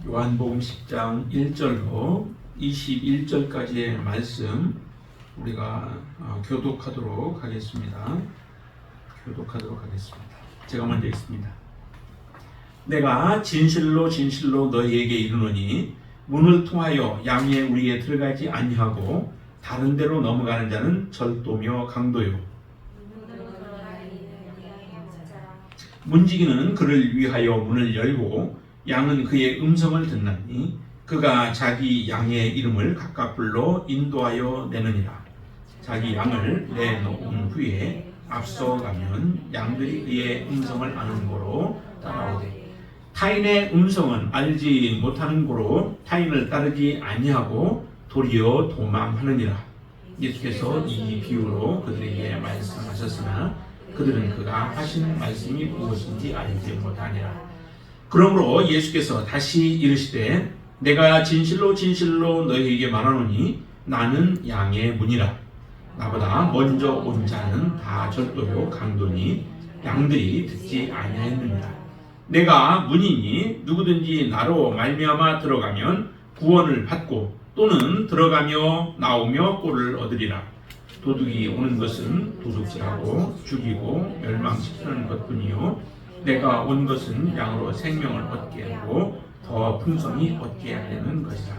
요한복음 10장 1절로 21절까지의 말씀 우리가 교독하도록 하겠습니다. 제가 먼저 읽습니다. 내가 진실로 진실로 너희에게 이르노니 문을 통하여 양의 우리에 들어가지 아니하고 다른 데로 넘어가는 자는 절도며 강도요 문지기는 그를 위하여 문을 열고 양은 그의 음성을 듣나니 그가 자기 양의 이름을 각각 불러 인도하여 내느니라. 자기 양을 내놓은 후에 앞서가면 양들이 그의 음성을 아는 고로 따라오되 타인의 음성은 알지 못하는 고로 타인을 따르지 아니하고 도리어 도망하느니라. 예수께서 이 비유로 그들에게 말씀하셨으나 그들은 그가 하신 말씀이 무엇인지 알지 못하니라. 그러므로 예수께서 다시 이르시되 내가 진실로 진실로 너희에게 말하노니 나는 양의 문이라. 나보다 먼저 온 자는 다 절도요 강도니 양들이 듣지 아니하였느니라. 내가 문이니 누구든지 나로 말미암아 들어가면 구원을 받고 또는 들어가며 나오며 꼴을 얻으리라. 도둑이 오는 것은 도둑질하고 죽이고 멸망시키는 것뿐이요 내가 온 것은 양으로 생명을 얻게 하고 더 풍성히 얻게 하려는 것이라.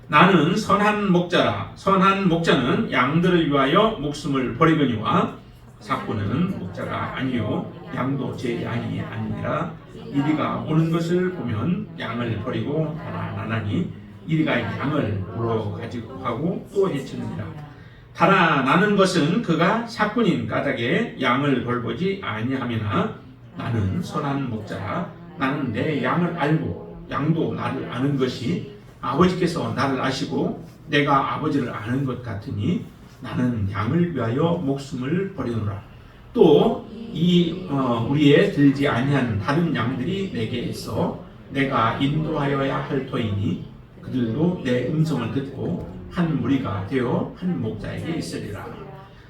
나는 선한 목자라. 선한 목자는 양들을 위하여 목숨을 버리거니와 사꾼은 목자가 아니요 양도 제 양이 아니니라. 이리가 오는 것을 보면 양을 버리고 달아나나니 이리가 양을 물어 가지고 가고 또 해치느니라. 달아나는 것은 그가 사꾼인 까닭에 양을 돌보지 아니함이나 나는 선한 목자라. 나는 내 양을 알고 양도 나를 아는 것이 아버지께서 나를 아시고 내가 아버지를 아는 것 같으니 나는 양을 위하여 목숨을 버리노라. 또 우리에 들지 아니한 다른 양들이 내게 있어 내가 인도하여야 할 터이니 그들도 내 음성을 듣고 한 무리가 되어 한 목자에게 있으리라.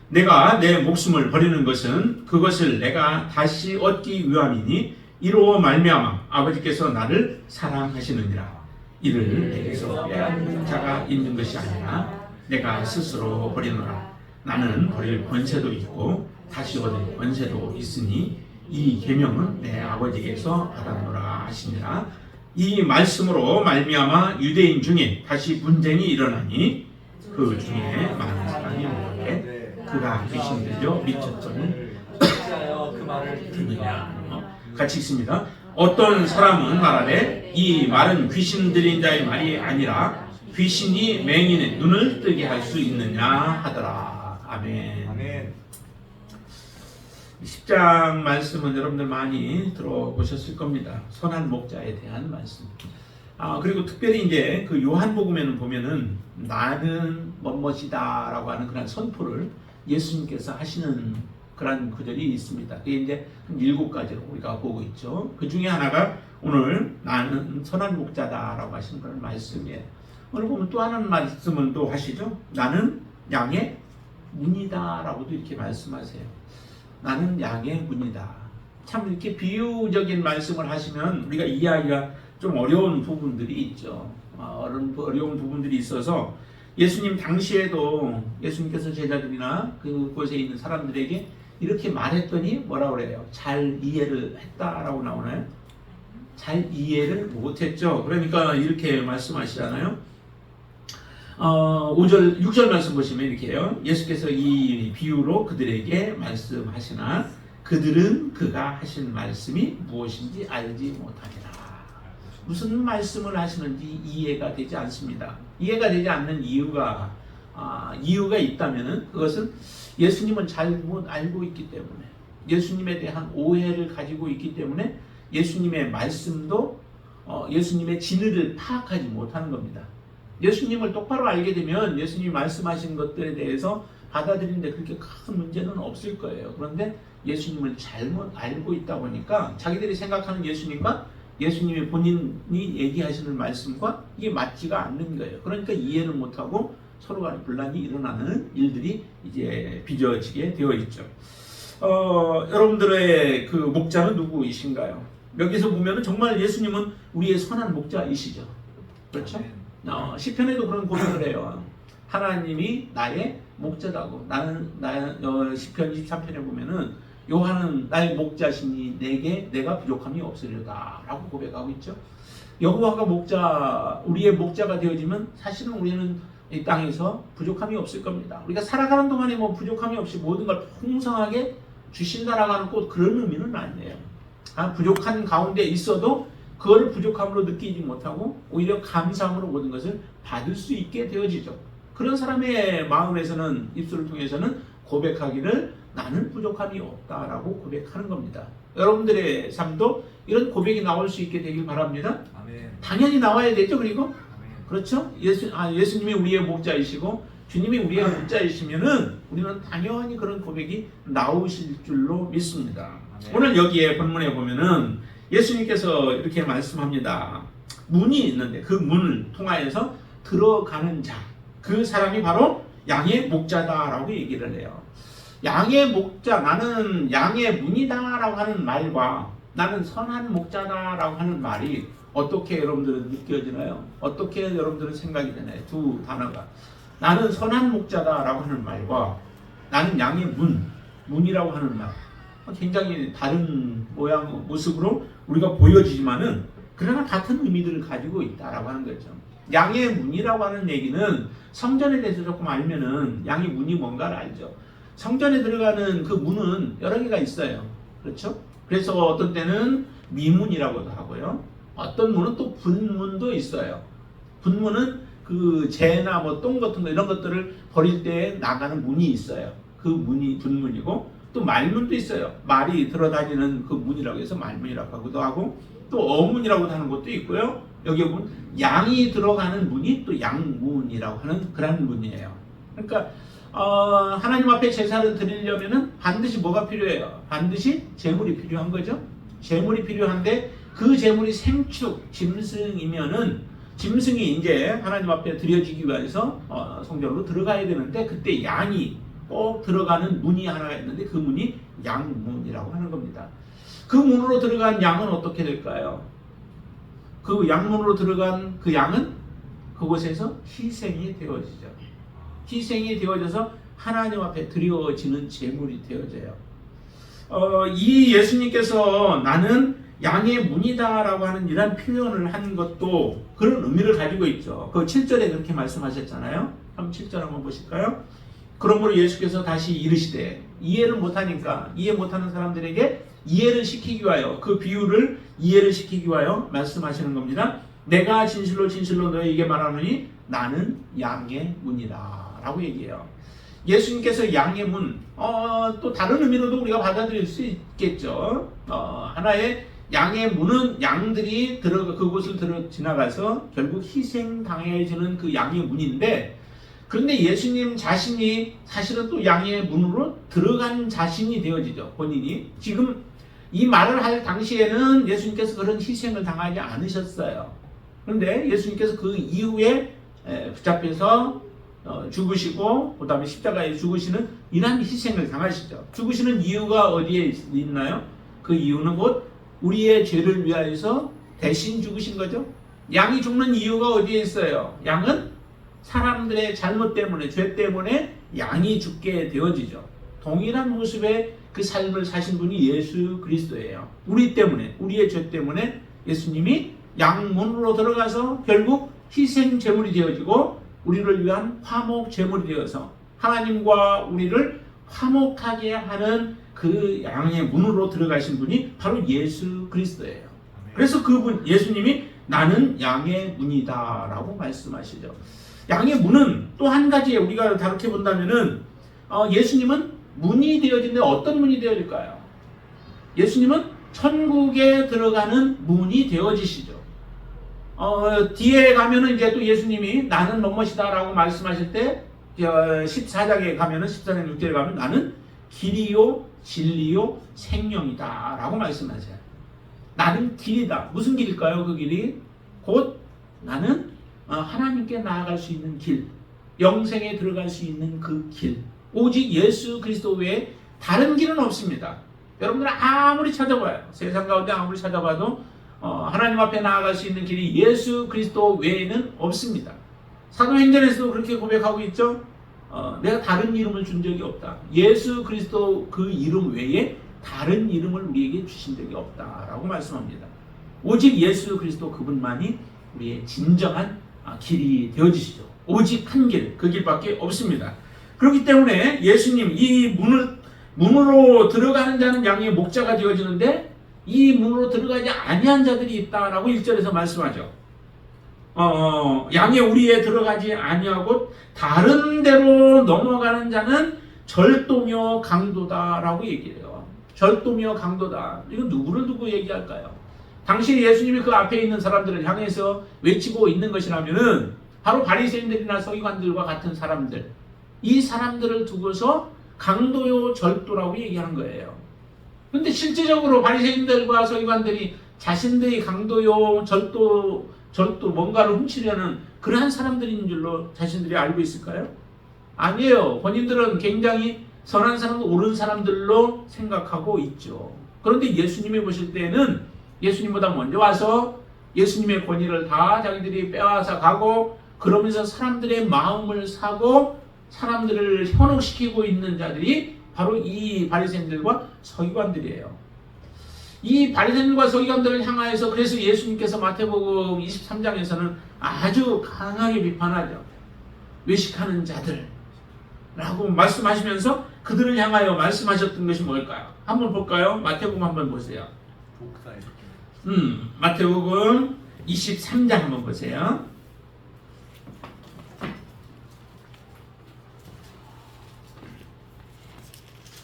내가 내 목숨을 버리는 것은 그것을 내가 다시 얻기 위함이니 이로 말미암아 아버지께서 나를 사랑하시느니라. 이를 내게서 빼앗는 자가 있는 것이 아니라 내가 스스로 버리노라. 나는 버릴 권세도 있고 다시 얻을 권세도 있으니 이 계명은 내 아버지께서 받았노라 하시니라. 이 말씀으로 말미암아 유대인 중에 다시 분쟁이 일어나니 그 중에 많은 사람이 모르게 그가 귀신 들려 미쳤더니 그 말을 듣느냐. 같이 읽습니다. 어떤 사람은 말하되 이 말은 귀신 들린 자의 말이 아니라 귀신이 맹인의 눈을 뜨게 할 수 있느냐 하더라. 아멘. 10장 말씀은 여러분들 많이 들어보셨을 겁니다. 선한 목자에 대한 말씀. 그리고 특별히 이제 그 요한복음에는 보면은 나는 뭐뭐이다라고 하는 그런 선포를 예수님께서 하시는 그런 구절이 있습니다. 그게 이제 한 7가지로 우리가 보고 있죠. 그 중에 하나가 오늘 나는 선한 목자다라고 하시는 그런 말씀이에요. 오늘 보면 또 하나는 말씀은 또 하시죠. 나는 양의 문이다라고도 이렇게 말씀하세요. 나는 양의 문이다. 참 이렇게 비유적인 말씀을 하시면 우리가 이해하기가 좀 어려운 부분들이 있죠. 어려운 부분들이 있어서 예수님 당시에도 예수님께서 제자들이나 그곳에 있는 사람들에게 이렇게 말했더니 뭐라고 그래요? 잘 이해를 했다라고 나오나요? 잘 이해를 못했죠. 그러니까 이렇게 말씀하시잖아요. 6절 말씀 보시면 이렇게 해요. 예수께서 이 비유로 그들에게 말씀하시나 그들은 그가 하신 말씀이 무엇인지 알지 못하니라. 무슨 말씀을 하시는지 이해가 되지 않습니다. 이해가 되지 않는 이유가 있다면은 그것은 예수님은 잘못 알고 있기 때문에 예수님에 대한 오해를 가지고 있기 때문에 예수님의 말씀도 예수님의 진리를 파악하지 못하는 겁니다. 예수님을 똑바로 알게 되면 예수님이 말씀하신 것들에 대해서 받아들이는데 그렇게 큰 문제는 없을 거예요. 그런데 예수님을 잘못 알고 있다 보니까 자기들이 생각하는 예수님과 예수님이 본인이 얘기하시는 말씀과 이게 맞지가 않는 거예요. 그러니까 이해를 못하고 서로 간에 분란이 일어나는 일들이 이제 빚어지게 되어 있죠. 여러분들의 그 목자는 누구이신가요? 여기서 보면은 정말 예수님은 우리의 선한 목자이시죠. 그렇죠? 시편에도 그런 고백을 해요. 하나님이 나의 목자다고. 시편 23편에 보면은 여호와는 나의 목자시니 내가 부족함이 없으리로다 라고 고백하고 있죠. 여호와가 우리의 목자가 되어지면 사실은 우리는 이 땅에서 부족함이 없을 겁니다. 우리가 살아가는 동안에 뭐 부족함이 없이 모든 걸 풍성하게 주신다라고 하는 꼭 그런 의미는 아니에요. 부족한 가운데 있어도 그걸 부족함으로 느끼지 못하고 오히려 감사함으로 모든 것을 받을 수 있게 되어지죠. 그런 사람의 마음에서는, 입술을 통해서는 고백하기를 나는 부족함이 없다라고 고백하는 겁니다. 여러분들의 삶도 이런 고백이 나올 수 있게 되길 바랍니다. 아멘. 당연히 나와야 되죠. 그리고 아멘. 그렇죠? 예수님이 우리의 목자이시고 주님이 우리의 목자이시면은 우리는 당연히 그런 고백이 나오실 줄로 믿습니다. 아멘. 오늘 여기에 본문에 보면은 예수님께서 이렇게 말씀합니다. 문이 있는데 그 문을 통하여서 들어가는 자, 그 사람이 바로 양의 목자다라고 얘기를 해요. 양의 목자, 나는 양의 문이다라고 하는 말과 나는 선한 목자다라고 하는 말이 어떻게 여러분들은 느껴지나요? 어떻게 여러분들은 생각이 되나요? 두 단어가. 나는 선한 목자다라고 하는 말과 나는 양의 문이라고 하는 말. 굉장히 다른 모습으로 우리가 보여지지만은 그러나 같은 의미들을 가지고 있다라고 하는 거죠. 양의 문이라고 하는 얘기는 성전에 대해서 조금 알면은 양의 문이 뭔가를 알죠. 성전에 들어가는 그 문은 여러 개가 있어요. 그렇죠? 그래서 어떤 때는 미문이라고도 하고요. 어떤 문은 또 분문도 있어요. 분문은 그 재나 뭐 똥 같은 거 이런 것들을 버릴 때 나가는 문이 있어요. 그 문이 분문이고 또 말문도 있어요. 말이 들어다니는 그 문이라고 해서 말문이라고 하기도 하고 또 어문이라고 하는 것도 있고요. 여기 보면 양이 들어가는 문이 또 양문이라고 하는 그런 문이에요. 그러니까 하나님 앞에 제사를 드리려면은 반드시 뭐가 필요해요? 반드시 제물이 필요한 거죠. 제물이 필요한데 그 제물이 생축, 짐승이면은 짐승이 이제 하나님 앞에 드려지기 위해서 성전으로 들어가야 되는데 그때 양이 꼭 들어가는 문이 하나가 있는데 그 문이 양문이라고 하는 겁니다. 그 문으로 들어간 양은 어떻게 될까요? 그 양문으로 들어간 그 양은 그곳에서 희생이 되어지죠. 희생이 되어져서 하나님 앞에 드려지는 제물이 되어져요. 이 예수님께서 나는 양의 문이다라고 하는 이런 표현을 한 것도 그런 의미를 가지고 있죠. 그 7절에 그렇게 말씀하셨잖아요. 한번 7절 한번 보실까요? 그러므로 예수께서 다시 이르시되 이해를 못하니까 이해 못하는 사람들에게 이해를 시키기 위하여 그 비유를 이해를 시키기 위하여 말씀하시는 겁니다. 내가 진실로 진실로 너희에게 말하노니 나는 양의 문이다 라고 얘기해요. 예수님께서 양의 문, 또 다른 의미로도 우리가 받아들일 수 있겠죠. 하나의 양의 문은 양들이 그곳을 지나가서 결국 희생당해지는 그 양의 문인데 그런데 예수님 자신이 사실은 또 양의 문으로 들어간 자신이 되어지죠. 본인이. 지금 이 말을 할 당시에는 예수님께서 그런 희생을 당하지 않으셨어요. 그런데 예수님께서 그 이후에 붙잡혀서 죽으시고 그 다음에 십자가에 죽으시는 이러한 희생을 당하시죠. 죽으시는 이유가 어디에 있나요? 그 이유는 곧 우리의 죄를 위하여서 대신 죽으신 거죠. 양이 죽는 이유가 어디에 있어요? 양은 사람들의 잘못 때문에, 죄 때문에 양이 죽게 되어지죠. 동일한 모습의 그 삶을 사신 분이 예수 그리스도예요. 우리 때문에, 우리의 죄 때문에 예수님이 양문으로 들어가서 결국 희생 제물이 되어지고 우리를 위한 화목 제물이 되어서 하나님과 우리를 화목하게 하는 그 양의 문으로 들어가신 분이 바로 예수 그리스도예요. 그래서 그분 예수님이 나는 양의 문이다 라고 말씀하시죠. 양의 문은 또 한 가지 우리가 다르게 본다면은 예수님은 문이 되어진데 어떤 문이 되어질까요? 예수님은 천국에 들어가는 문이 되어지시죠. 뒤에 가면은 이제 또 예수님이 나는 뭐뭐시다 라고 말씀하실 때 14장에 가면은 14장 6절에 가면 나는 길이요 진리요 생명이다 라고 말씀하세요. 나는 길이다. 무슨 길일까요? 그 길이 곧 나는 하나님께 나아갈 수 있는 길, 영생에 들어갈 수 있는 그 길, 오직 예수 그리스도 외에 다른 길은 없습니다. 여러분들 아무리 찾아봐요. 세상 가운데 아무리 찾아봐도 하나님 앞에 나아갈 수 있는 길이 예수 그리스도 외에는 없습니다. 사도행전에서도 그렇게 고백하고 있죠. 내가 다른 이름을 준 적이 없다. 예수 그리스도 그 이름 외에 다른 이름을 우리에게 주신 적이 없다라고 말씀합니다. 오직 예수 그리스도 그분만이 우리의 진정한 길이 되어주시죠. 오직 한 길, 그 길밖에 없습니다. 그렇기 때문에 예수님 이 문으로 들어가는 자는 양의 목자가 되어지는데 이 문으로 들어가지 아니한 자들이 있다라고 1절에서 말씀하죠. 양의 우리에 들어가지 아니하고 다른 데로 넘어가는 자는 절도며 강도다라고 얘기해요. 절도며 강도다. 이건 누구를 두고 얘기할까요? 당시 예수님이 그 앞에 있는 사람들을 향해서 외치고 있는 것이라면은 바로 바리새인들이나 서기관들과 같은 사람들, 이 사람들을 두고서 강도요 절도라고 얘기하는 거예요. 근데 실제적으로 바리새인들과 서기관들이 자신들이 강도요 절도 뭔가를 훔치려는 그러한 사람들인 줄로 자신들이 알고 있을까요? 아니에요. 본인들은 굉장히 선한 사람, 옳은 사람들로 생각하고 있죠. 그런데 예수님이 보실 때는 예수님보다 먼저 와서 예수님의 권위를 다 자기들이 빼앗아 가고 그러면서 사람들의 마음을 사고 사람들을 현혹시키고 있는 자들이 바로 이 바리새인들과 서기관들이에요. 이 바리새인들과 서기관들을 향하여서 그래서 예수님께서 마태복음 23장에서는 아주 강하게 비판하죠. 외식하는 자들라고 말씀하시면서 그들을 향하여 말씀하셨던 것이 뭘까요? 한번 볼까요? 마태복음 한번 보세요. 마태복음 23장 한번 보세요.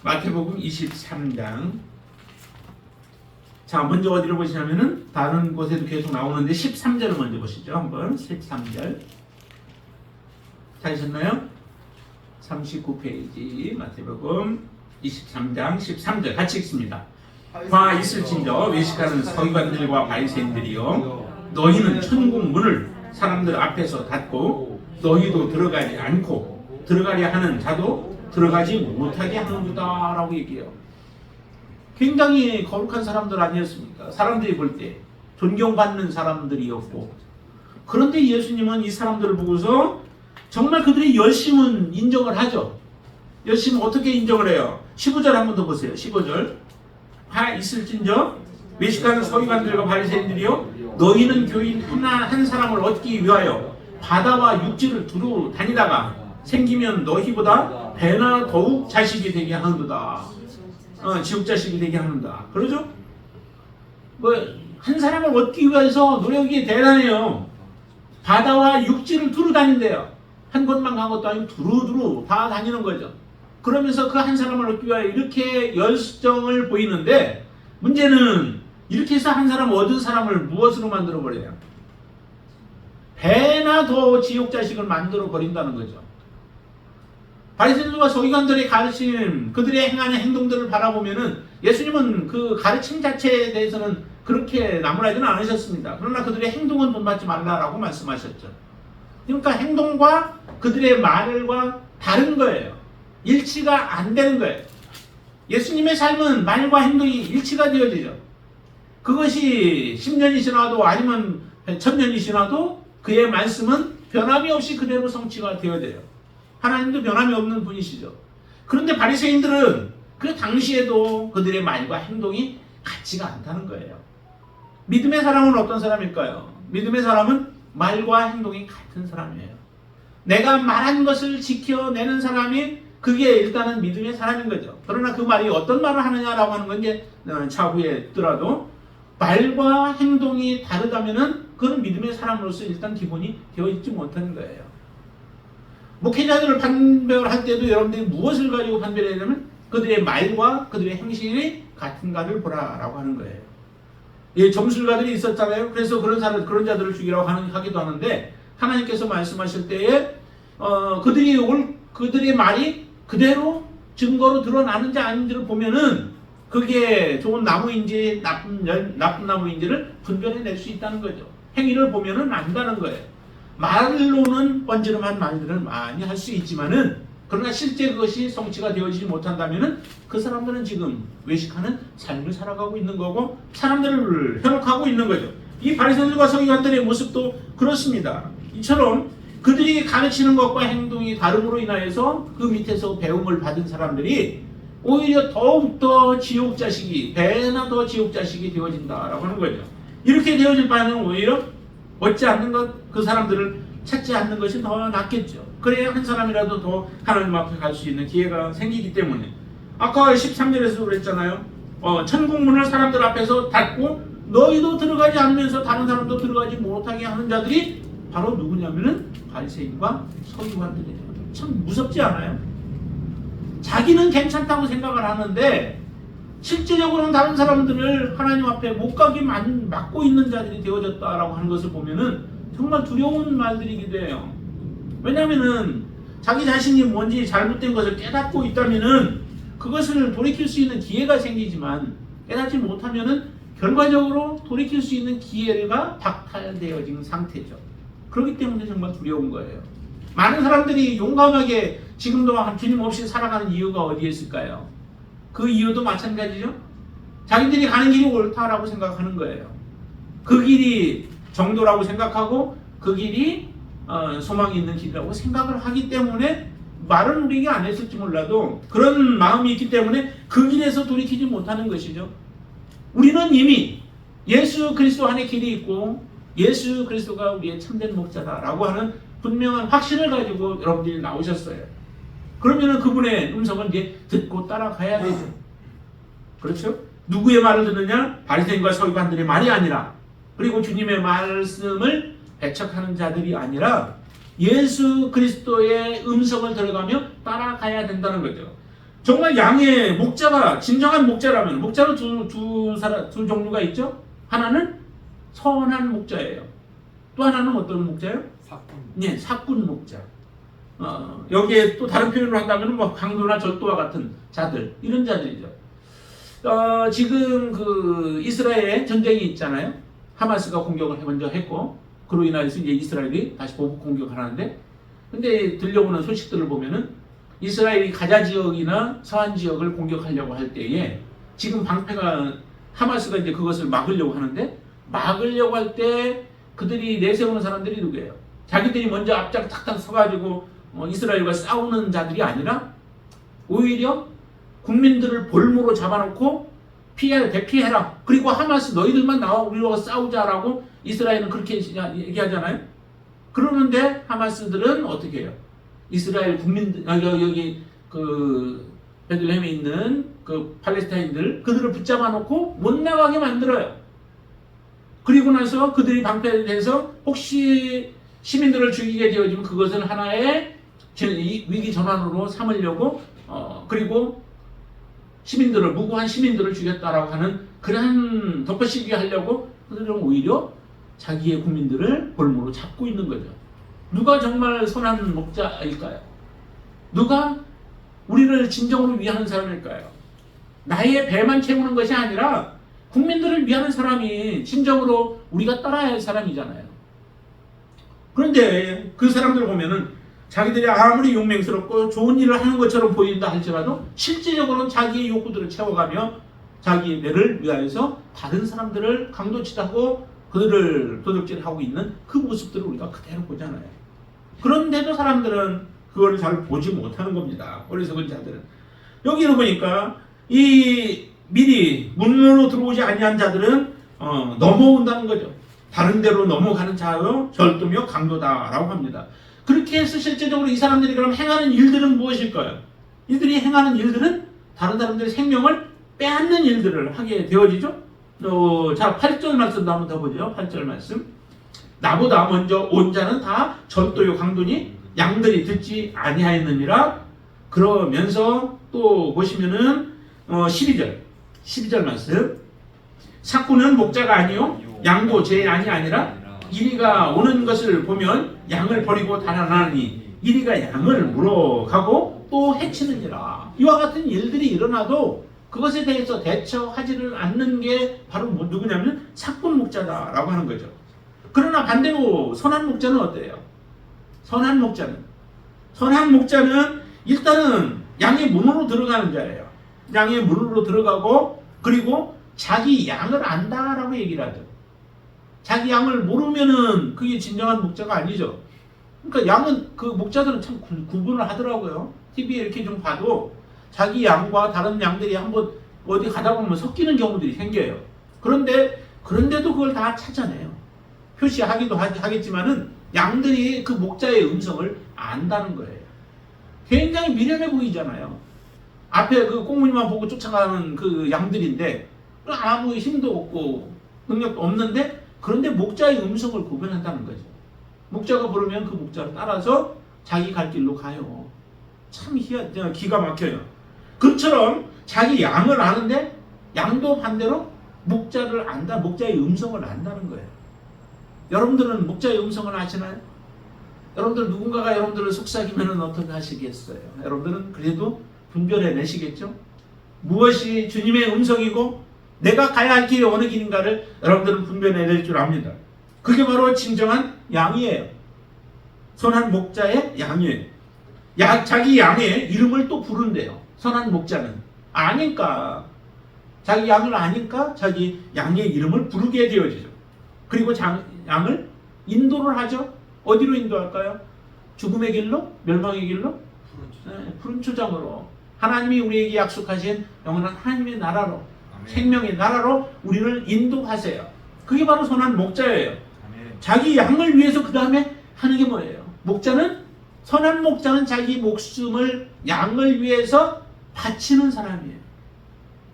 마태복음 23장. 자, 먼저 어디를 보시냐면은 다른 곳에도 계속 나오는데 13절을 먼저 보시죠. 한번 13절. 찾으셨나요? 39페이지 마태복음 23장 13절 같이 읽습니다. 화 있을진저 외식하는 서기관들과 바리새인들이여 너희는 천국 문을 사람들 앞에서 닫고 너희도 들어가지 않고 들어가려 하는 자도 들어가지 못하게 하는구나 라고 얘기해요. 굉장히 거룩한 사람들 아니었습니까? 사람들이 볼 때 존경받는 사람들이었고 그런데 예수님은 이 사람들을 보고서 정말 그들의 열심은 인정을 하죠. 열심은 어떻게 인정을 해요? 15절 한번 더 보세요. 15절 하 있을진저 외식하는 서기관들과 바리새인들이요 너희는 교인 한 사람을 얻기 위하여 바다와 육지를 두루 다니다가 생기면 너희보다 배나 더욱 자식이 되게 하는도다. 지옥 자식이 되게 하는다. 그러죠? 한 사람을 얻기 위해서 노력이 대단해요. 바다와 육지를 두루 다닌대요. 한 곳만 간 것도 아니고 두루두루 다 다니는 거죠. 그러면서 그 한 사람을 얻기 위하여 이렇게 열정을 보이는데 문제는 이렇게 해서 한 사람 얻은 사람을 무엇으로 만들어 버려요? 배나 더 지옥 자식을 만들어 버린다는 거죠. 바리새인들과 서기관들의 가르침, 그들의 행하는 행동들을 바라보면은 예수님은 그 가르침 자체에 대해서는 그렇게 나무라지는 않으셨습니다. 그러나 그들의 행동은 본받지 말라라고 말씀하셨죠. 그러니까 행동과 그들의 말과 다른 거예요. 일치가 안 되는 거예요. 예수님의 삶은 말과 행동이 일치가 되어지죠. 그것이 10년이 지나도 아니면 1000년이 지나도 그의 말씀은 변함이 없이 그대로 성취가 되어져요. 하나님도 변함이 없는 분이시죠. 그런데 바리새인들은 그 당시에도 그들의 말과 행동이 같지가 않다는 거예요. 믿음의 사람은 어떤 사람일까요? 믿음의 사람은 말과 행동이 같은 사람이에요. 내가 말한 것을 지켜내는 사람이 그게 일단은 믿음의 사람인 거죠. 그러나 그 말이 어떤 말을 하느냐라고 하는 건 이제 차후에 듣더라도 말과 행동이 다르다면은 그건 믿음의 사람으로서 일단 기본이 되어 있지 못하는 거예요. 목회자들을 판별할 때도 여러분들이 무엇을 가지고 판별해야 되냐면 그들의 말과 그들의 행실이 같은가를 보라라고 하는 거예요. 예, 점술가들이 있었잖아요. 그래서 그런 자들을 죽이라고 하기도 하는데 하나님께서 말씀하실 때에 그들의 말이 그대로 증거로 드러나는지 아닌지를 보면은 그게 좋은 나무인지 나쁜 나무인지를 분별해낼 수 있다는 거죠. 행위를 보면은 안다는 거예요. 말로는 번지름한 말들을 많이 할 수 있지만은 그러나 실제 그것이 성취가 되어지지 못한다면은 그 사람들은 지금 외식하는 삶을 살아가고 있는 거고 사람들을 현혹하고 있는 거죠. 이 바리새인들과 서기관들의 모습도 그렇습니다. 이처럼 그들이 가르치는 것과 행동이 다름으로 인하여서 그 밑에서 배움을 받은 사람들이 오히려 더욱더 지옥 자식이 배나 더 지옥 자식이 되어진다라고 하는 거죠. 이렇게 되어질 바에는 오히려 얻지 않는 것, 그 사람들을 찾지 않는 것이 더 낫겠죠. 그래야 한 사람이라도 더 하나님 앞에 갈 수 있는 기회가 생기기 때문에 아까 13절에서 그랬잖아요. 천국문을 사람들 앞에서 닫고 너희도 들어가지 않으면서 다른 사람도 들어가지 못하게 하는 자들이 바로 누구냐면은 바리새인과 서기관들이에요. 참 무섭지 않아요? 자기는 괜찮다고 생각을 하는데 실제적으로는 다른 사람들을 하나님 앞에 못 가게 막고 있는 자들이 되어졌다라고 하는 것을 보면은 정말 두려운 말들이기도 해요. 왜냐하면은 자기 자신이 뭔지 잘못된 것을 깨닫고 있다면은 그것을 돌이킬 수 있는 기회가 생기지만 깨닫지 못하면은 결과적으로 돌이킬 수 있는 기회가 박탈되어진 상태죠. 그렇기 때문에 정말 두려운 거예요. 많은 사람들이 용감하게 지금도 주님 없이 살아가는 이유가 어디에 있을까요? 그 이유도 마찬가지죠. 자기들이 가는 길이 옳다라고 생각하는 거예요. 그 길이 정도라고 생각하고 그 길이 소망이 있는 길이라고 생각을 하기 때문에 말은 우리에게 안 했을지 몰라도 그런 마음이 있기 때문에 그 길에서 돌이키지 못하는 것이죠. 우리는 이미 예수 그리스도 안에 길이 있고 예수 그리스도가 우리의 참된 목자다라고 하는 분명한 확신을 가지고 여러분들이 나오셨어요. 그러면은 그분의 음성을 이제 듣고 따라가야 되죠. 그렇죠? 누구의 말을 듣느냐? 바리새인과 서기관들의 말이 아니라 그리고 주님의 말씀을 배척하는 자들이 아니라 예수 그리스도의 음성을 들어가며 따라가야 된다는 거죠. 정말 양의 목자가 진정한 목자라면 목자로 두 종류가 있죠. 하나는 선한 목자예요. 또 하나는 어떤 목자예요? 사건. 네, 사꾼 목자. 여기에 또 다른 표현을 한다면 뭐 강도나 절도와 같은 자들 이런 자들이죠. 지금 그 이스라엘 전쟁이 있잖아요. 하마스가 공격을 먼저 했고 그로 인해서 이제 이스라엘이 다시 보복 공격을 하는데 근데 들려오는 소식들을 보면은 이스라엘이 가자 지역이나 서한 지역을 공격하려고 할 때에 지금 방패가 하마스가 이제 그것을 막으려고 하는데 막으려고 할 때 그들이 내세우는 사람들이 누구예요? 자기들이 먼저 앞장 탁탁 서가지고 이스라엘과 싸우는 자들이 아니라 오히려 국민들을 볼모로 잡아놓고 대피해라. 그리고 하마스 너희들만 나와 우리와 싸우자라고 이스라엘은 그렇게 얘기하잖아요. 그러는데 하마스들은 어떻게 해요? 이스라엘 국민들 여기 그 베들레헴에 있는 그 팔레스타인들 그들을 붙잡아 놓고 못 나가게 만들어요. 그리고 나서 그들이 방패에 대해서 혹시 시민들을 죽이게 되어지면 그것을 하나의 위기 전환으로 삼으려고 그리고 시민들을 무고한 시민들을 죽였다라고 하는 그러한 덮어씌기 하려고 그들은 오히려 자기의 국민들을 볼모로 잡고 있는 거죠. 누가 정말 선한 목자일까요? 누가 우리를 진정으로 위하는 사람일까요? 나의 배만 채우는 것이 아니라 국민들을 위하는 사람이 진정으로 우리가 따라야 할 사람이잖아요. 그런데 그 사람들을 보면은 자기들이 아무리 용맹스럽고 좋은 일을 하는 것처럼 보인다 할지라도 실제적으로는 자기의 욕구들을 채워가며 자기의 배를 위하여서 다른 사람들을 강도질하고 그들을 도둑질하고 있는 그 모습들을 우리가 그대로 보잖아요. 그런데도 사람들은 그걸 잘 보지 못하는 겁니다. 어리석은 자들은. 여기를 보니까 이 미리 문으로 들어오지 아니한 자들은 넘어온다는 거죠. 다른 데로 넘어가는 자요 절도며 강도다라고 합니다. 그렇게 해서 실제적으로 이 사람들이 그럼 행하는 일들은 무엇일까요? 이들이 행하는 일들은 다른 사람들의 생명을 빼앗는 일들을 하게 되어지죠. 자, 8절 말씀도 한번 더 보죠. 8절 말씀. 나보다 먼저 온 자는 다 절도요 강도니 양들이 듣지 아니하였느니라. 그러면서 또 보시면은 12절 말씀. 사꾼은 목자가 아니요 양도 제 양이 아니라 이리가 오는 것을 보면 양을 버리고 달아나니 이리가 양을 물어가고 또 해치느니라. 이와 같은 일들이 일어나도 그것에 대해서 대처하지를 않는 게 바로 누구냐면 사꾼 목자다라고 하는 거죠. 그러나 반대로 선한 목자는 어때요? 선한 목자는 일단은 양의 문으로 들어가는 자예요. 양의 문으로 들어가고 그리고 자기 양을 안다라고 얘기를 하죠. 자기 양을 모르면은 그게 진정한 목자가 아니죠. 그러니까 양은 그 목자들은 참 구분을 하더라고요. TV에 이렇게 좀 봐도 자기 양과 다른 양들이 한번 어디 가다 보면 섞이는 경우들이 생겨요. 그런데도 그걸 다 찾아내요. 표시하기도 하겠지만은 양들이 그 목자의 음성을 안다는 거예요. 굉장히 미련해 보이잖아요. 앞에 그 꽁무니만 보고 쫓아가는 그 양들인데 아무 힘도 없고 능력도 없는데 그런데 목자의 음성을 구분한다는 거죠. 목자가 부르면 그 목자를 따라서 자기 갈 길로 가요. 참 기가 막혀요. 그처럼 자기 양을 아는데 양도 반대로 목자를 안다, 목자의 음성을 안다는 거예요. 여러분들은 목자의 음성을 아시나요? 여러분들 누군가가 여러분들을 속삭이면 어떻게 하시겠어요? 여러분들은 그래도 분별해내시겠죠? 무엇이 주님의 음성이고 내가 가야 할 길이 어느 길인가를 여러분들은 분별해낼 줄 압니다. 그게 바로 진정한 양이에요. 선한 목자의 양이에요. 자기 양의 이름을 또 부른대요. 선한 목자는 아니까 자기 양을 아니까 자기 양의 이름을 부르게 되어지죠. 그리고 양을 인도를 하죠. 어디로 인도할까요? 죽음의 길로? 멸망의 길로? 푸른 초장으로. 하나님이 우리에게 약속하신 영원한 하나님의 나라로, 생명의 나라로 우리를 인도하세요. 그게 바로 선한 목자예요. 자기 양을 위해서 그 다음에 하는 게 뭐예요? 선한 목자는 자기 목숨을 양을 위해서 바치는 사람이에요.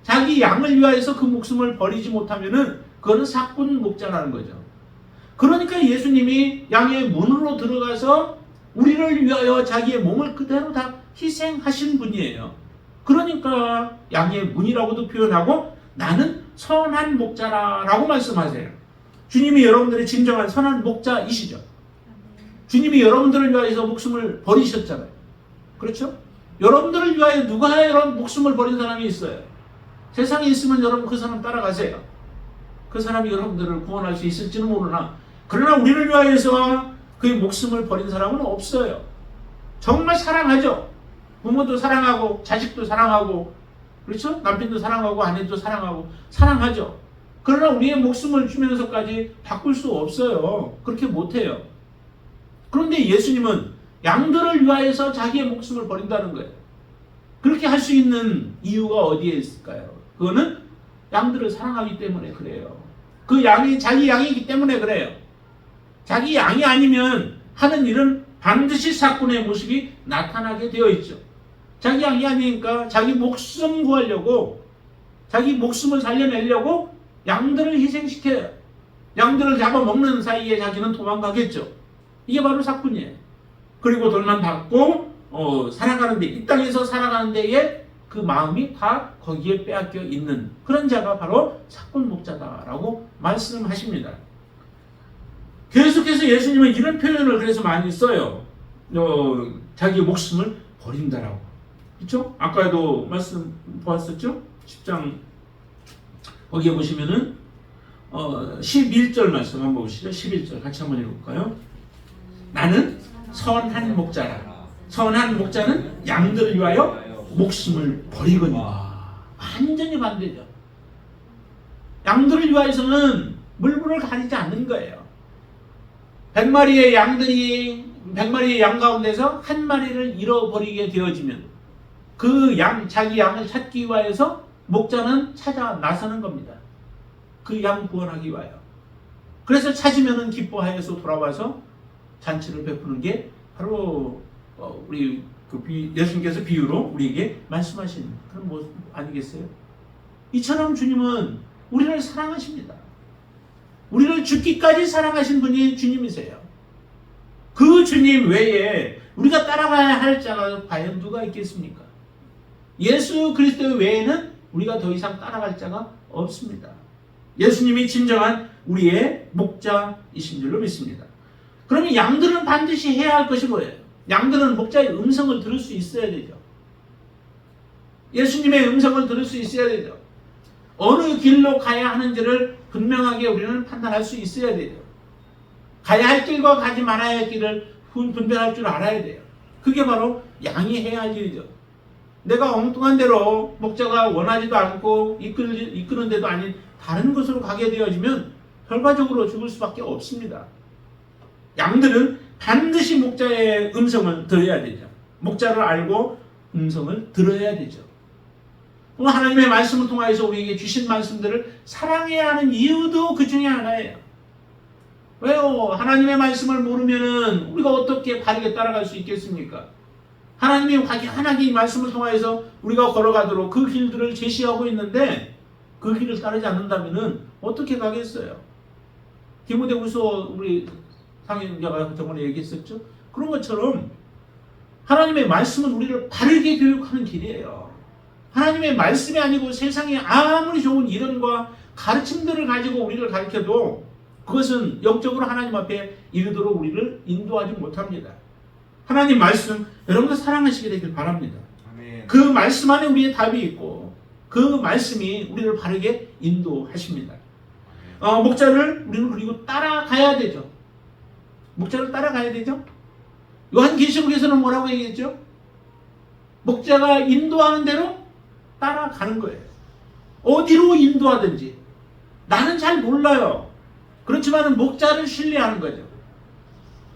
자기 양을 위하여서 그 목숨을 버리지 못하면은 그거는 사꾼 목자라는 거죠. 그러니까 예수님이 양의 문으로 들어가서 우리를 위하여 자기의 몸을 그대로 다 희생하신 분이에요. 그러니까 양의 문이라고도 표현하고 나는 선한 목자라고 말씀하세요. 주님이 여러분들의 진정한 선한 목자이시죠. 주님이 여러분들을 위하여서 목숨을 버리셨잖아요. 그렇죠? 여러분들을 위하여 누가 여러분 목숨을 버린 사람이 있어요? 세상에 있으면 여러분 그 사람 따라가세요. 그 사람이 여러분들을 구원할 수 있을지는 모르나 그러나 우리를 위하여서 그의 목숨을 버린 사람은 없어요. 정말 사랑하죠. 부모도 사랑하고 자식도 사랑하고 그렇죠? 남편도 사랑하고 아내도 사랑하죠. 그러나 우리의 목숨을 주면서까지 바꿀 수 없어요. 그렇게 못해요. 그런데 예수님은 양들을 위하여서 자기의 목숨을 버린다는 거예요. 그렇게 할 수 있는 이유가 어디에 있을까요? 그거는 양들을 사랑하기 때문에 그래요. 그 양이 자기 양이기 때문에 그래요. 자기 양이 아니면 하는 일은 반드시 사꾼의 모습이 나타나게 되어 있죠. 자기 양이 아니니까 자기 목숨 구하려고 자기 목숨을 살려내려고 양들을 희생시켜요. 양들을 잡아먹는 사이에 자기는 도망가겠죠. 이게 바로 사꾼이에요. 그리고 돈만 받고 살아가는 데, 이 땅에서 살아가는 데에 그 마음이 다 거기에 빼앗겨 있는 그런 자가 바로 사꾼 목자다라고 말씀하십니다. 계속해서 예수님은 이런 표현을 그래서 많이 써요. 자기 목숨을 버린다라고. 그렇죠? 아까도 말씀 보았었죠? 10장 거기에 보시면은 11절 말씀 한번 보시죠. 11절 같이 한번 읽어볼까요? 나는 선한 목자라. 선한 목자는 양들을 위하여 목숨을 버리거니와. 완전히 반대죠. 양들을 위하여서는 물불을 가리지 않는 거예요. 100마리의 양 가운데서 한 마리를 잃어버리게 되어지면 그 자기 양을 찾기 위하여서 목자는 찾아 나서는 겁니다. 그 양 구원하기 위하여. 그래서 찾으면은 기뻐하여서 돌아와서 잔치를 베푸는 게 바로 우리 예수님께서 비유로 우리에게 말씀하신 그런 모습 아니겠어요? 이처럼 주님은 우리를 사랑하십니다. 우리를 죽기까지 사랑하신 분이 주님이세요. 그 주님 외에 우리가 따라가야 할 자가 과연 누가 있겠습니까? 예수 그리스도 외에는 우리가 더 이상 따라갈 자가 없습니다. 예수님이 진정한 우리의 목자이신 줄로 믿습니다. 그러면 양들은 반드시 해야 할 것이 뭐예요? 양들은 목자의 음성을 들을 수 있어야 되죠. 예수님의 음성을 들을 수 있어야 되죠. 어느 길로 가야 하는지를 분명하게 우리는 판단할 수 있어야 되죠. 가야 할 길과 가지 말아야 할 길을 분별할 줄 알아야 돼요. 그게 바로 양이 해야 할 일이죠. 내가 엉뚱한 대로 목자가 원하지도 않고 이끄는 데도 아닌 다른 곳으로 가게 되어지면 결과적으로 죽을 수밖에 없습니다. 양들은 반드시 목자의 음성을 들어야 되죠. 목자를 알고 음성을 들어야 되죠. 하나님의 말씀을 통하여서 우리에게 주신 말씀들을 사랑해야 하는 이유도 그 중에 하나예요. 왜요? 하나님의 말씀을 모르면은 우리가 어떻게 바르게 따라갈 수 있겠습니까? 하나님이 확연하게 이 말씀을 통하여서 우리가 걸어가도록 그 길들을 제시하고 있는데 그 길을 따르지 않는다면은 어떻게 가겠어요? 디모데후서 우리 상인자가 저번에 얘기했었죠? 그런 것처럼 하나님의 말씀은 우리를 바르게 교육하는 길이에요. 하나님의 말씀이 아니고 세상에 아무리 좋은 이론과 가르침들을 가지고 우리를 가르쳐도 그것은 영적으로 하나님 앞에 이르도록 우리를 인도하지 못합니다. 하나님 말씀 여러분들 사랑하시게 되길 바랍니다. 아멘. 그 말씀 안에 우리의 답이 있고 그 말씀이 우리를 바르게 인도하십니다. 목자를 우리는 그리고 따라가야 되죠. 목자를 따라가야 되죠. 요한계시록에서는 뭐라고 얘기했죠? 목자가 인도하는 대로 따라가는 거예요. 어디로 인도하든지. 나는 잘 몰라요. 그렇지만 목자를 신뢰하는 거죠.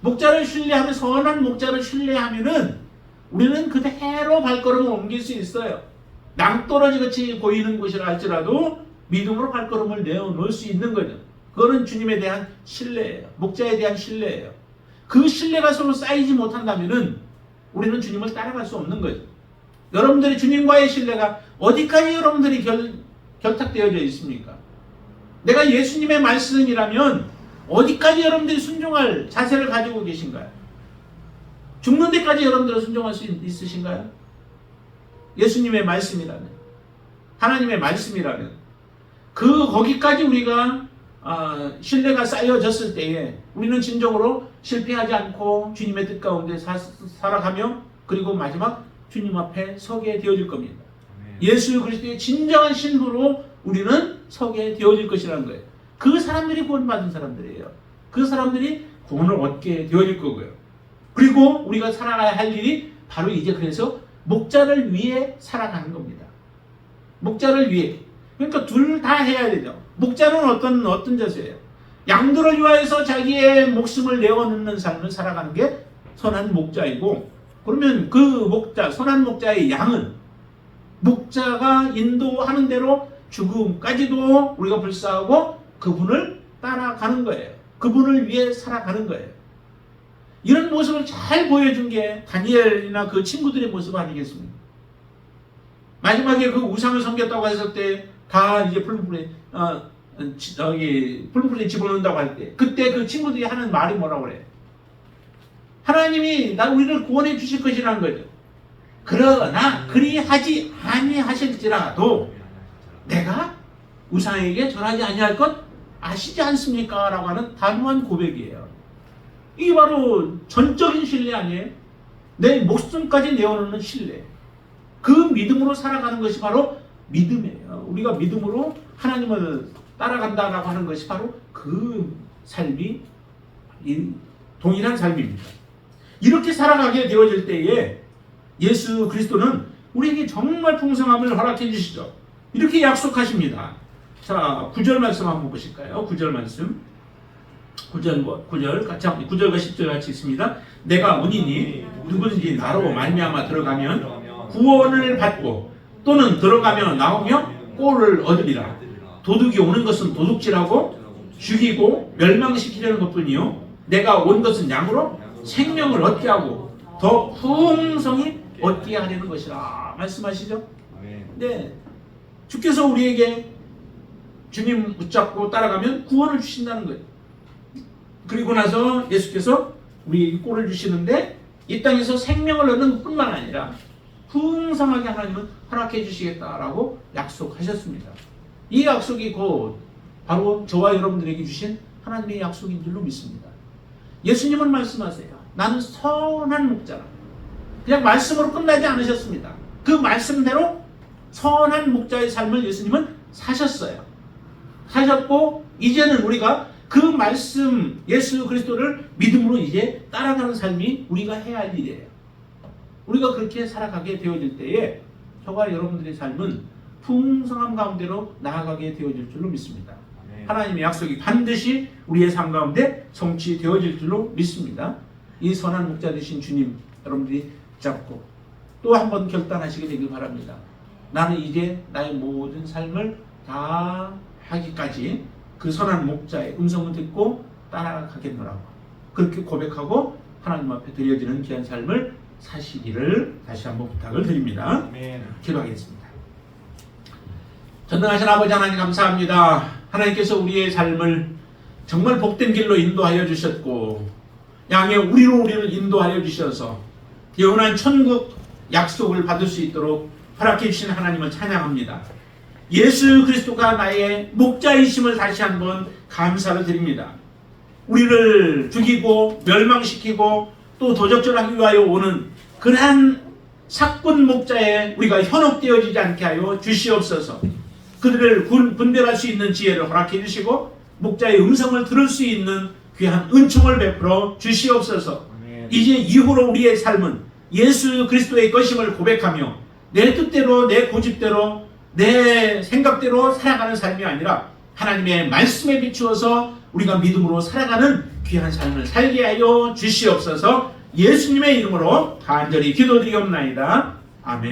목자를 신뢰하면, 선한 목자를 신뢰하면은 우리는 그대로 발걸음을 옮길 수 있어요. 낭떠러지 같이 보이는 곳이라 할지라도 믿음으로 발걸음을 내어놓을 수 있는 거죠. 그거는 주님에 대한 신뢰예요. 목자에 대한 신뢰예요. 그 신뢰가 서로 쌓이지 못한다면은 우리는 주님을 따라갈 수 없는 거죠. 여러분들이 주님과의 신뢰가 어디까지 여러분들이 결탁되어져 있습니까? 내가 예수님의 말씀이라면 어디까지 여러분들이 순종할 자세를 가지고 계신가요? 죽는 데까지 여러분들은 순종할 수 있으신가요? 예수님의 말씀이라면, 하나님의 말씀이라면 거기까지 우리가 신뢰가 쌓여졌을 때에 우리는 진정으로 실패하지 않고 주님의 뜻 가운데 살아가며 그리고 마지막 주님 앞에 서게 되어질 겁니다. 예수 그리스도의 진정한 신부로 우리는 서게 되어질 것이라는 거예요. 그 사람들이 구원받은 사람들이에요. 그 사람들이 구원을 얻게 되어질 거고요. 그리고 우리가 살아가야 할 일이 바로 이제 그래서 목자를 위해 살아가는 겁니다. 목자를 위해. 그러니까 둘 다 해야 되죠. 목자는 어떤 자세예요? 양들을 위하여서 자기의 목숨을 내어놓는 삶을 살아가는 게 선한 목자이고, 그러면 그 목자, 선한 목자의 양은 목자가 인도하는 대로 죽음까지도 우리가 불사하고 그분을 따라가는 거예요. 그분을 위해 살아가는 거예요. 이런 모습을 잘 보여준 게 다니엘이나 그 친구들의 모습 아니겠습니까? 마지막에 그 우상을 섬겼다고 했을 때 다 이제 풀무불에 집어넣는다고 할 때 그때 그 친구들이 하는 말이 뭐라고 그래요? 하나님이 우리를 구원해 주실 것이라는 거죠. 그러나 그리하지 아니하실지라도 내가 우상에게 절하지 아니할 것 아시지 않습니까? 라고 하는 단호한 고백이에요. 이게 바로 전적인 신뢰 아니에요? 내 목숨까지 내어놓는 신뢰. 그 믿음으로 살아가는 것이 바로 믿음이에요. 우리가 믿음으로 하나님을 따라간다라고 하는 것이 바로 그 삶이 동일한 삶입니다. 이렇게 살아가게 되어질 때에 예수 그리스도는 우리에게 정말 풍성함을 허락해 주시죠. 이렇게 약속하십니다. 자, 9절 말씀 한번 보실까요? 9절 말씀. 9절과 10절 같이 있습니다. 내가 문이니 누구든지 나로 말미암아 들어가면 구원을 받고 또는 들어가며 나오며 꼴을 얻으리라. 도둑이 오는 것은 도둑질하고 죽이고 멸망시키려는 것뿐이요 내가 온 것은 양으로 생명을 얻게 하고 더 풍성히 얻게 하려는 것이라 말씀하시죠. 네, 주께서 우리에게 주님 붙잡고 따라가면 구원을 주신다는 거예요. 그리고 나서 예수께서 우리에게 꼴을 주시는데 이 땅에서 생명을 얻는 것뿐만 아니라 풍성하게 하나님은 허락해 주시겠다라고 약속하셨습니다. 이 약속이 곧 바로 저와 여러분들에게 주신 하나님의 약속인 줄로 믿습니다. 예수님은 말씀하세요. 나는 선한 목자라. 그냥 말씀으로 끝나지 않으셨습니다. 그 말씀대로 선한 목자의 삶을 예수님은 사셨어요. 사셨고 이제는 우리가 그 말씀 예수 그리스도를 믿음으로 이제 따라가는 삶이 우리가 해야 할 일이에요. 우리가 그렇게 살아가게 되어질 때에 저와 여러분들의 삶은 풍성함 가운데로 나아가게 되어질 줄로 믿습니다. 하나님의 약속이 반드시 우리의 삶 가운데 성취되어질 줄로 믿습니다. 이 선한 목자 되신 주님 여러분들이 잡고 또 한 번 결단하시게 되길 바랍니다. 나는 이제 나의 모든 삶을 다 하기까지 그 선한 목자의 음성을 듣고 따라가겠노라고 그렇게 고백하고 하나님 앞에 드려지는 귀한 삶을 사시기를 다시 한번 부탁을 드립니다. 기도하겠습니다. 전능하신 아버지 하나님 감사합니다. 하나님께서 우리의 삶을 정말 복된 길로 인도하여 주셨고 양의 우리를 인도하여 주셔서 영원한 천국 약속을 받을 수 있도록 허락해 주신 하나님을 찬양합니다. 예수 그리스도가 나의 목자이심을 다시 한번 감사를 드립니다. 우리를 죽이고 멸망시키고 또 도적질하기 위하여 오는 그러한 사꾼 목자에 우리가 현혹되어지지 않게 하여 주시옵소서. 그들을 분별할 수 있는 지혜를 허락해 주시고 목자의 음성을 들을 수 있는 귀한 은총을 베풀어 주시옵소서. 이제 이후로 우리의 삶은 예수 그리스도의 것임을 고백하며 내 뜻대로 내 고집대로 내 생각대로 살아가는 삶이 아니라 하나님의 말씀에 비추어서 우리가 믿음으로 살아가는 귀한 삶을 살게 하여 주시옵소서. 예수님의 이름으로 간절히 기도드리옵나이다. 아멘.